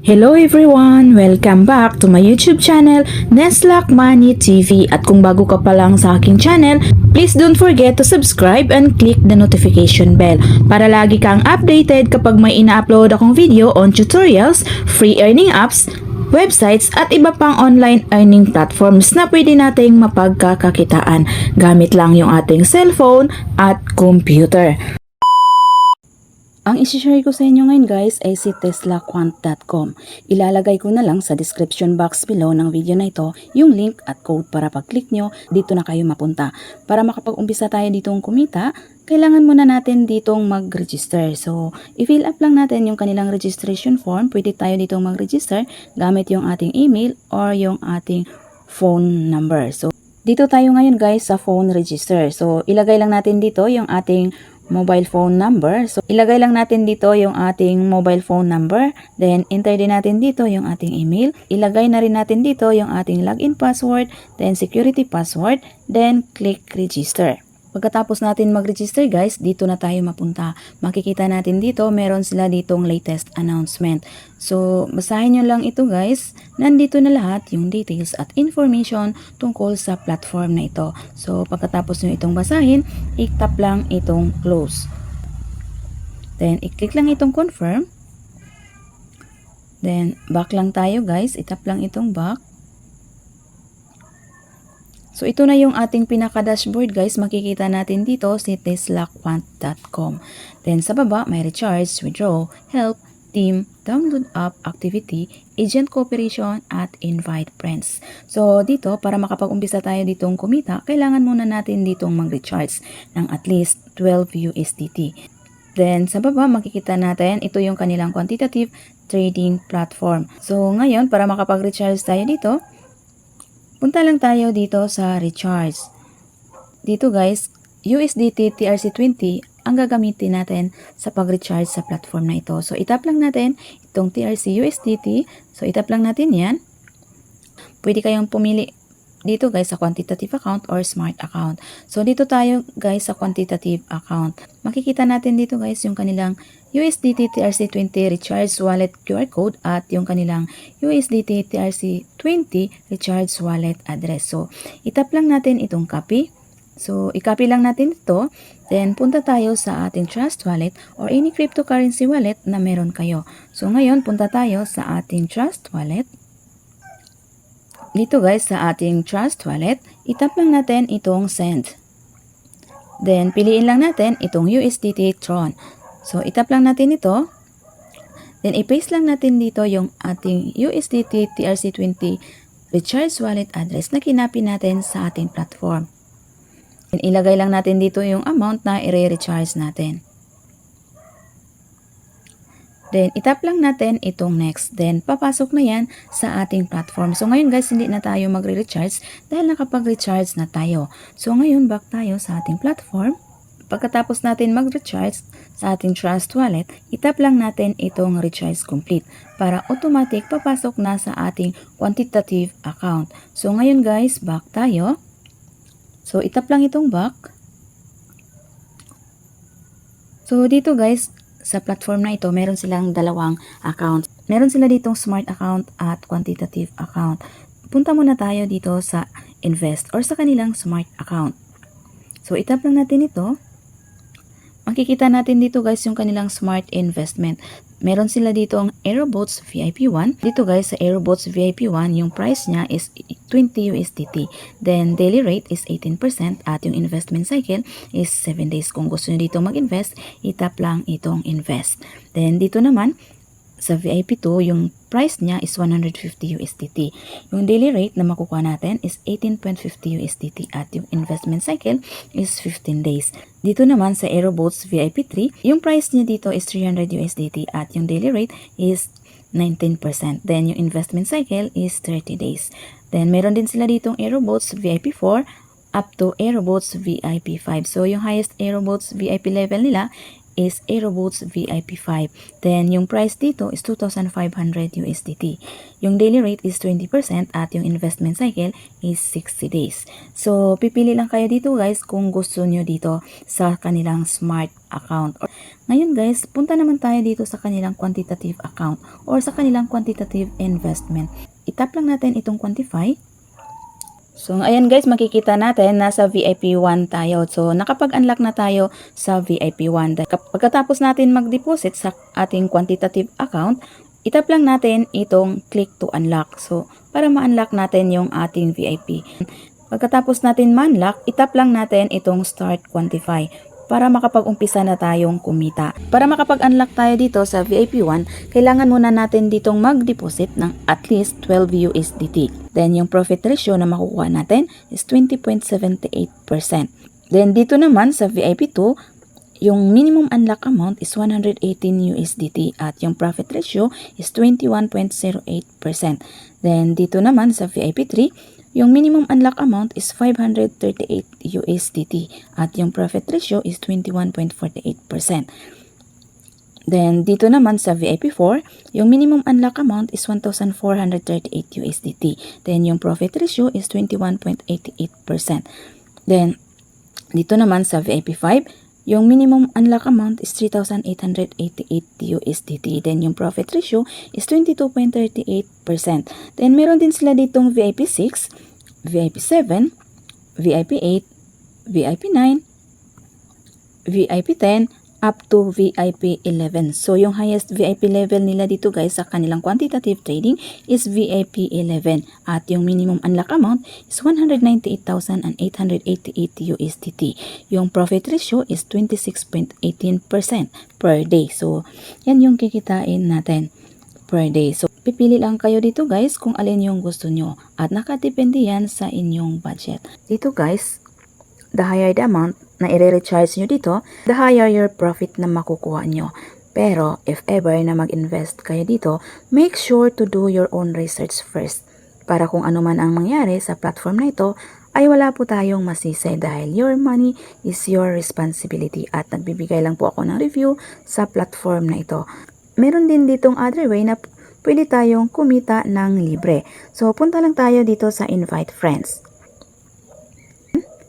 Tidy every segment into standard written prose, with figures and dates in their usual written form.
Hello everyone! Welcome back to my YouTube channel, Neslac Money TV. At kung bago ka pa lang sa aking channel, please don't forget to subscribe and click the notification bell para lagi kang updated kapag may ina-upload akong video on tutorials, free earning apps, websites at iba pang online earning platforms na pwede nating mapagkakakitaan gamit lang yung ating cellphone at computer. Ang isi-share ko sa inyo ngayon guys ay si teslaquant.com. Ilalagay ko na lang sa description box below ng video na ito yung link at code para pag-click nyo, dito na kayo mapunta. Para makapag-umpisa tayo ditong kumita, kailangan muna natin ditong mag-register. So, i-fill up lang natin yung kanilang registration form. Pwede tayo ditong mag-register gamit yung ating email or yung ating phone number. So, dito tayo ngayon guys sa phone register. So, ilagay lang natin dito yung ating mobile phone number. So, ilagay lang natin dito yung ating mobile phone number. Then, enter din natin dito yung ating email. Ilagay na rin natin dito yung ating login password, then security password, then click register. Pagkatapos natin mag-register guys, dito na tayo mapunta. Makikita natin dito, meron sila ditong latest announcement. So, basahin nyo lang ito guys. Nandito na lahat yung details at information tungkol sa platform na ito. So, pagkatapos nyo itong basahin, i-tap lang itong close. Then, i-click lang itong confirm. Then, back lang tayo guys. I-tap lang itong back. So, ito na yung ating pinaka-dashboard guys. Makikita natin dito si teslaquant.com. Then, sa baba, may recharge, withdraw, help, team, download app, activity, agent cooperation, at invite friends. So, dito, para makapag-umpisa tayo ditong kumita, kailangan muna natin ditong mag-recharge ng at least 12 USDT. Then, sa baba, makikita natin, ito yung kanilang quantitative trading platform. So, ngayon, para makapag-recharge tayo dito, punta lang tayo dito sa recharge. Dito guys, USDT TRC20 ang gagamitin natin sa pag-recharge sa platform na ito. So, itap lang natin itong TRC USDT. So, itap lang natin yan. Pwede kayong pumili dito guys sa quantitative account or smart account. So, dito tayo guys sa quantitative account. Makikita natin dito guys yung kanilang USDT TRC20 recharge wallet QR code at yung kanilang USDT TRC20 recharge wallet address. So, itap lang natin itong copy. So, i-copy lang natin ito. Then, punta tayo sa ating Trust Wallet or any cryptocurrency wallet na meron kayo. So, ngayon, punta tayo sa ating Trust Wallet. Dito guys, sa ating Trust Wallet, itap lang natin itong Send. Then, piliin lang natin itong USDT Tron. So, itap lang natin ito. Then, i-paste lang natin dito yung ating USDT TRC20 recharge wallet address na kinopy natin sa ating platform. Then, ilagay lang natin dito yung amount na i-recharge natin. Then, itap lang natin itong next. Then, papasok na yan sa ating platform. So, ngayon guys, hindi na tayo magre-recharge dahil nakapag-recharge na tayo. So, ngayon, back tayo sa ating platform. Pagkatapos natin mag-recharge sa ating Trust Wallet, itap lang natin itong recharge complete para automatic papasok na sa ating quantitative account. So, ngayon guys, back tayo. So, itap lang itong back. So, dito guys, sa platform na ito, meron silang dalawang account. Meron sila ditong smart account at quantitative account. Punta muna tayo dito sa invest or sa kanilang smart account. So, itap lang natin ito. Makikita natin dito guys yung kanilang smart investment. Meron sila dito ang Aerobots VIP1. Dito guys sa Aerobots VIP1, yung price niya is 20 USDT. Then daily rate is 18% at yung investment cycle is 7 days. Kung gusto niyo dito mag-invest, itap lang itong invest. Then dito naman sa VIP2, yung price niya is 150 USDT. Yung daily rate na makukuha natin is 18.50 USDT at yung investment cycle is 15 days. Dito naman sa Aerobots VIP3, yung price niya dito is 300 USDT at yung daily rate is 19%. Then yung investment cycle is 30 days. Then meron din sila ditong Aerobots VIP4 up to Aerobots VIP5. So yung highest Aerobots VIP level nila is Aeroboots VIP 5. Then, yung price dito is 2,500 USDT. Yung daily rate is 20% at yung investment cycle is 60 days. So, pipili lang kayo dito guys kung gusto nyo dito sa kanilang smart account. Ngayon guys, punta naman tayo dito sa kanilang quantitative account or sa kanilang quantitative investment. Itap lang natin itong quantify. So, ayan guys, makikita natin nasa VIP 1 tayo. So, nakapag-unlock na tayo sa VIP 1. Pagkatapos natin mag-deposit sa ating quantitative account, itap lang natin itong click to unlock. So, para ma-unlock natin yung ating VIP. Pagkatapos natin ma-unlock, itap lang natin itong start quantify para makapag-umpisa na tayong kumita. Para makapag-unlock tayo dito sa VIP 1, kailangan muna natin ditong mag-deposit ng at least 12 USDT. Then, yung profit ratio na makukuha natin is 20.78%. Then, dito naman sa VIP 2, yung minimum unlock amount is 118 USDT at yung profit ratio is 21.08%. Then, dito naman sa VIP 3, yung minimum unlock amount is 538 USDT at yung profit ratio is 21.48%. Then, dito naman sa VIP 4, yung minimum unlock amount is 1,438 USDT. Then, yung profit ratio is 21.88%. Then, dito naman sa VIP 5, yung minimum unlock amount is 3,888 USDT. Then, yung profit ratio is 22.38%. Then, meron din sila ditong VIP 6, VIP 7, VIP 8, VIP 9, VIP 10, up to VIP 11. So, yung highest VIP level nila dito guys sa kanilang quantitative trading is VIP 11. At yung minimum unlock amount is 198,888 USDT. Yung profit ratio is 26.18% per day. So, yan yung kikitain natin per day. So, pipili lang kayo dito guys kung alin yung gusto nyo. At nakadepende yan sa inyong budget. Dito guys, the higher the amount na i-recharge nyo dito, the higher your profit na makukuha nyo. Pero, if ever na mag-invest kayo dito, make sure to do your own research first. Para kung ano man ang mangyari sa platform na ito, ay wala po tayong masisay dahil your money is your responsibility. At nagbibigay lang po ako ng review sa platform na ito. Meron din ditong other way na pwede tayong kumita ng libre. So, punta lang tayo dito sa invite friends.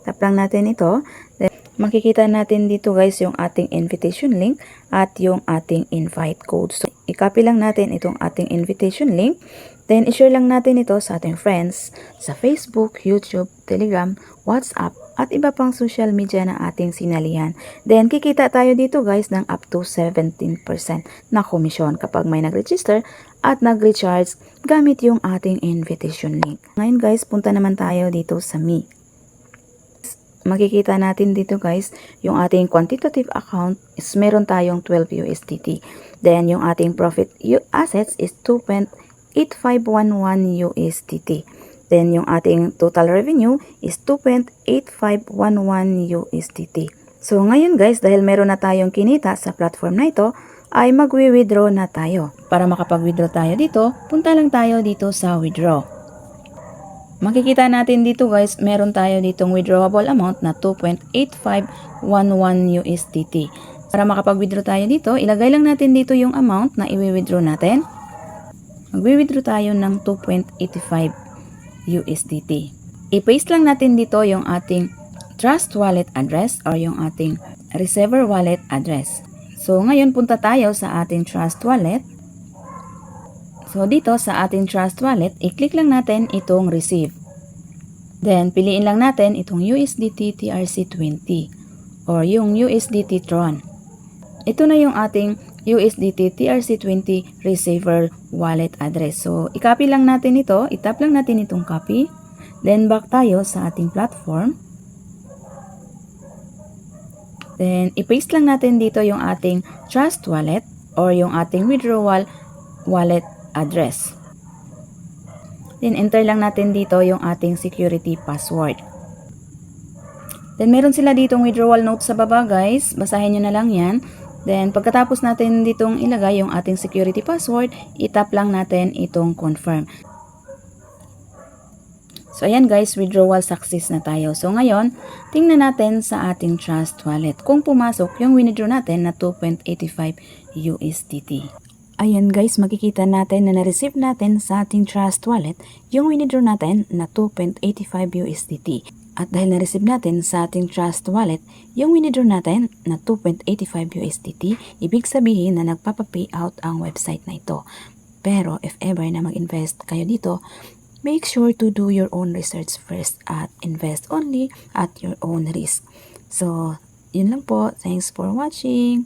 Tap lang natin ito. Then, makikita natin dito guys yung ating invitation link at yung ating invite code. So, i-copy lang natin itong ating invitation link. Then, i-share lang natin ito sa ating friends sa Facebook, YouTube, Telegram, WhatsApp, at iba pang social media na ating sinalihan. Then, kikita tayo dito guys ng up to 17% na komisyon kapag may nag-register at nag-recharge gamit yung ating invitation link. Ngayon guys, punta naman tayo dito sa Me. Makikita natin dito guys, yung ating quantitative account is meron tayong 12 USDT. Then, yung ating profit assets is 2.8511 USDT. Then, yung ating total revenue is 2.8511 USDT. So, ngayon guys, dahil meron na tayong kinita sa platform na ito, ay magwi-withdraw na tayo. Para makapag-withdraw tayo dito, punta lang tayo dito sa withdraw. Makikita natin dito guys, meron tayo ditong withdrawable amount na 2.8511 USDT. Para makapag-withdraw tayo dito, ilagay lang natin dito yung amount na i-withdraw natin. Mag-withdraw tayo ng 2.85 USDT. I-paste lang natin dito yung ating Trust Wallet address or yung ating Receiver Wallet address. So, ngayon punta tayo sa ating Trust Wallet. So, dito sa ating Trust Wallet, i-click lang natin itong Receive. Then, piliin lang natin itong USDT TRC20 or yung USDT Tron. Ito na yung ating USDT TRC20 Receiver Wallet address. So, i-copy lang natin ito. I-tap lang natin itong copy. Then, back tayo sa ating platform. Then, i-paste lang natin dito yung ating Trust Wallet or yung ating Withdrawal Wallet address. Then, enter lang natin dito yung ating security password. Then, meron sila ditong withdrawal note sa baba, guys. Basahin nyo na lang yan. Then, pagkatapos natin ditong ilagay yung ating security password, itap lang natin itong confirm. So ayan guys, withdrawal success na tayo. So ngayon, tingnan natin sa ating Trust Wallet kung pumasok yung withdraw natin na 2.85 USDT. Ayan guys, makikita natin na na-receive natin sa ating Trust Wallet yung withdraw natin na 2.85 USDT. At dahil na-receive natin sa ating Trust Wallet yung withdraw natin na 2.85 USDT, ibig sabihin na nagpapa-payout ang website na ito. Pero if ever na mag-invest kayo dito, make sure to do your own research first at invest only at your own risk. So, yun lang po. Thanks for watching.